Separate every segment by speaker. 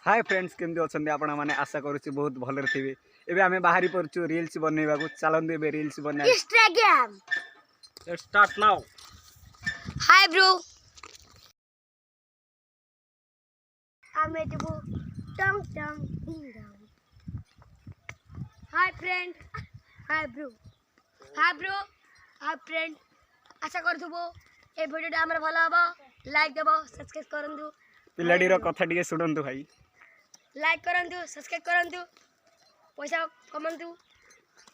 Speaker 1: Hi friends केमती अच्छे आपण मैंने आशा करुच्ची बहुत भलरे थे। एबे आमे बाहरी परचु रील्स बनैबा को चलंदे बे रील्स बना
Speaker 2: Instagram
Speaker 1: let's start now.
Speaker 2: Hi bro आमे देबो टंग टंग डिंग डंग। Hi friend hi bro hi friend आशा करथबो ए वीडियो हमर भलो हबो। लाइक देबो सब्सक्राइब करंदु
Speaker 1: पिलाडीर कथा टिके सुनंतु भाई।
Speaker 2: लाइक करंतु सब्सक्राइब करंतु पैसा कमंतु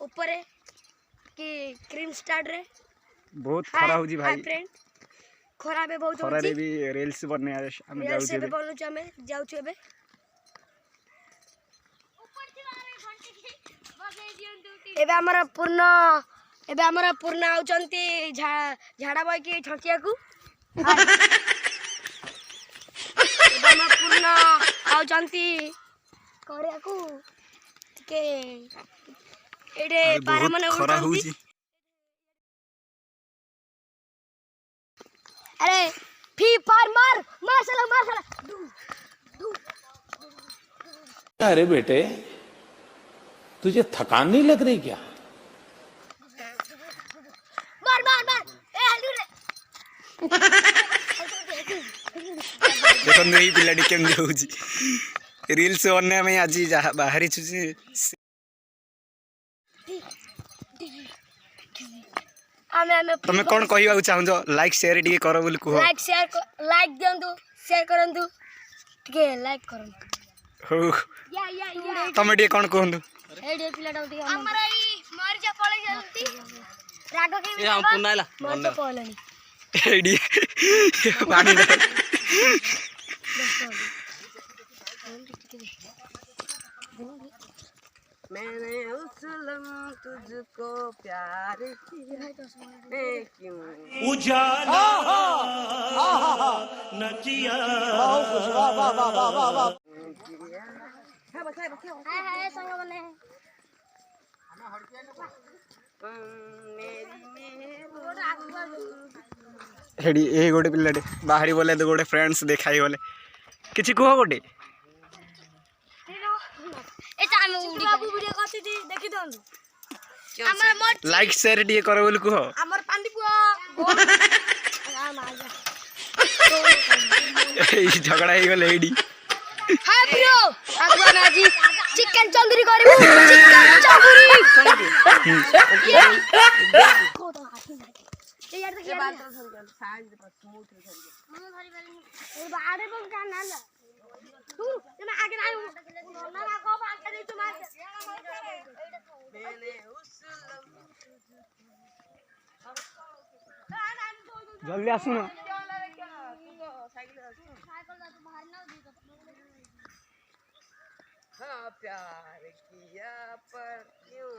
Speaker 2: ऊपर कि क्रीम स्टार्ट रे
Speaker 1: बहुत खरा होजी भाई।
Speaker 2: हाय फ्रेंड खरा बे बहुत
Speaker 1: खरा रे
Speaker 2: होजी
Speaker 1: भी रील्स बने हम जाउ
Speaker 2: से
Speaker 1: छे
Speaker 2: बनू छे हमें जाउ छे बे एबे हमर पूर्ण आउचंती झाड़ा बय की छकिया को एबे हम पूर्ण आउचंती करिया को के एडे पारा मने
Speaker 1: खरा होजी।
Speaker 2: अरे फी फायर मार साला
Speaker 3: अरे बेटे तुझे थकान नहीं लग रही क्या?
Speaker 2: मार ए हल्लू रे
Speaker 1: देखो नहीं पिलाडी केमती होजी रील्स बने में आज बाहरी छुची। तमे कोन कहबा चाहंजो लाइक शेयर टिके करो बोल को
Speaker 2: लाइक दियंतु शेयर करंतु टिके लाइक करंतु
Speaker 1: हो
Speaker 2: या
Speaker 1: तमे टिके कोन कहंदु
Speaker 2: एडे पिलाटा टिके हमरा ई मरि जा पळे जलती राग के
Speaker 1: ए हम पुनाइला
Speaker 2: मन तो पळलनी
Speaker 1: एडी पानी दे मैंने उस लम्हे तुझको प्यार किया मैं क्यों
Speaker 4: उजाला न किया।
Speaker 2: हाय संग बने
Speaker 1: हेडी ए गोटे पिलाटे बाहरी बोले तो गोटे फ्रेंड्स देखाई बोले किछि कुह गोटे
Speaker 2: एटा हम बाबू वीडियो करती थी देखि दंदु हमर मोट
Speaker 1: लाइक शेयर टिके करो बोल कुह
Speaker 2: हमर पांडी पुआ
Speaker 1: ए झगड़ा ही गले एडी।
Speaker 2: हाय ब्रो आगवा नाजी चिकन चंदुरी करबो चिकन चंदुरी ए यार देखिए बात कर साइज पर स्मूथ कर हम धरी बेली ए बाड़े पर का ना ला तू मैं आगे ना ना को आगे दे तुम मैंने उस
Speaker 1: जल्दी आसु ना हाँ प्यार किया पर क्यों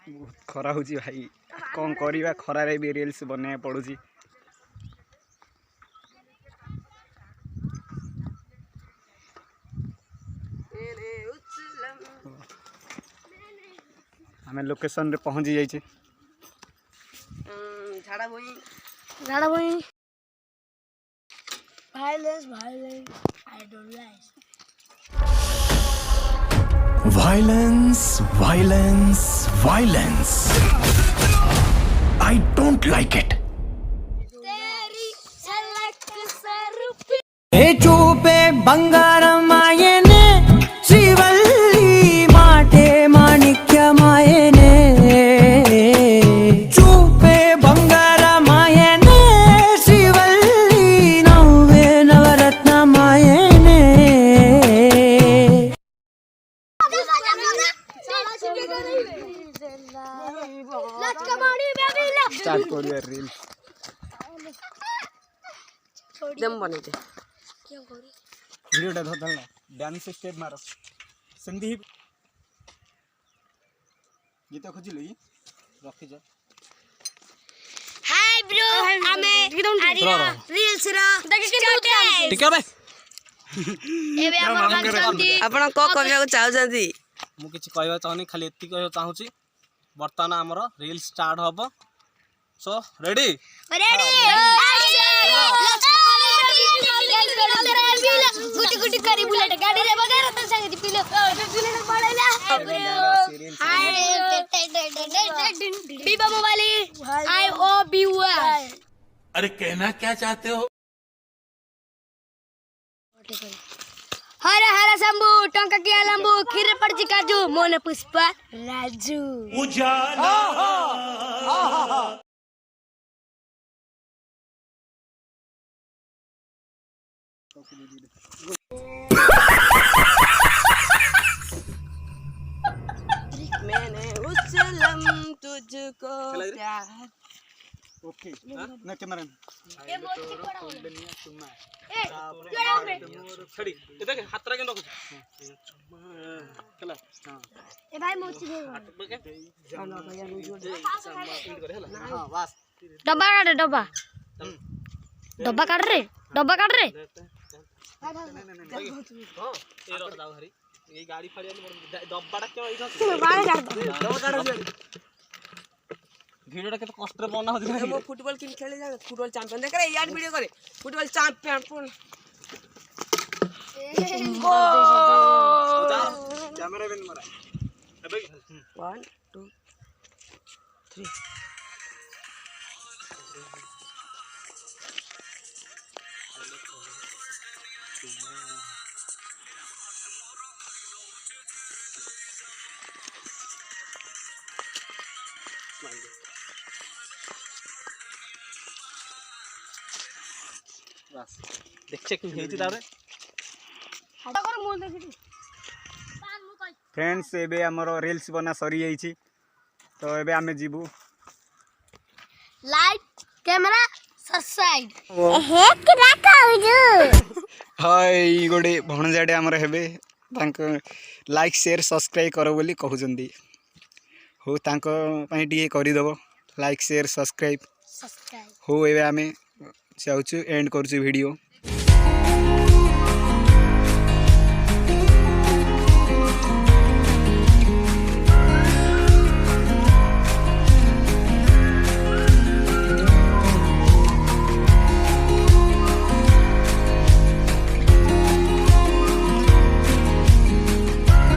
Speaker 1: बहुत खरा होजी भाई कौन करिबा खरा रे भी रील्स बने पड़ुजी। हमें लोकेशन रे पहुंच जाई छे झाड़ा बोई
Speaker 2: violence I don't like
Speaker 4: Violence. I don't like it.
Speaker 2: तेरी झलक सरूपी
Speaker 5: चूपे बंगारमायने श्रीवल्ली माटे माणिक्यमायने चूपे बंगारमायने श्रीवल्ली नव्वे नवरत्नमायने
Speaker 1: स्टार्ट करियो रील
Speaker 6: दम बने थे
Speaker 2: क्यों करी
Speaker 1: वीडियो टा धरल ना डांस स्टेप मारो संदीप गीत खोजिलु रखि जा।
Speaker 2: हाय ब्रो हमें रील्स रा
Speaker 5: ठीक है भाई
Speaker 2: एबे हम
Speaker 6: आपण को कहबा चाहउछंती
Speaker 5: मु किछि कहबा चाहनी खाली एत्ती कहबा चाहूची
Speaker 7: बर्तमान आमर रील स्टार्ट हम सो रेडी
Speaker 2: गुटी गुटी करी बुलेट गाड़ी रे बगैर तो संग पिलो बुलेट पड़ेला बीबा मोबाइल IOBY
Speaker 3: अरे कहना क्या चाहते हो?
Speaker 2: हर हर शंभू टंका किया लंबू खीर पड़ची काजू मोन पुष्पा राजू
Speaker 6: मैंने उछलम तुझको प्यार
Speaker 1: ओके ना कैमरा
Speaker 7: छड़ी ए देख हाथ रखे रखो चला
Speaker 2: ए भाई मोची दे
Speaker 7: हां बस
Speaker 2: डब्बा काट डब्बा डब्बा काट रे
Speaker 7: हां ए रख दाओ हरी ये गाड़ी फड़ी डब्बाटा क्यों इधर
Speaker 2: बाहर काट दो
Speaker 7: डब्बा काट वीडियोटा केते कष्ट रे बना होती
Speaker 6: हम फुटबॉल किन खेले जा फुटबॉल चैंपियन देख रे यार वीडियो करे फुटबॉल चैंपियन
Speaker 1: कैमरा मैन मारा
Speaker 6: 1 2 3
Speaker 7: बस देख चेक हेती तारे
Speaker 2: हटा कर मोल देखि
Speaker 1: फ्रेंड्स एबे हमर रील्स बना सरी जाईची तो एबे आमे जीबू
Speaker 2: लाइट कैमरा सब्सक्राइब हे किरा कहजु
Speaker 1: हाय गोडे भणजाडे हमर हेबे तांको लाइक शेयर सब्सक्राइब करो बोली कहउजंदी हो तांको पई टिके करि दबो लाइक शेयर सब्सक्राइब हो एबे आमे चाहूछु एंड करछु वीडियो।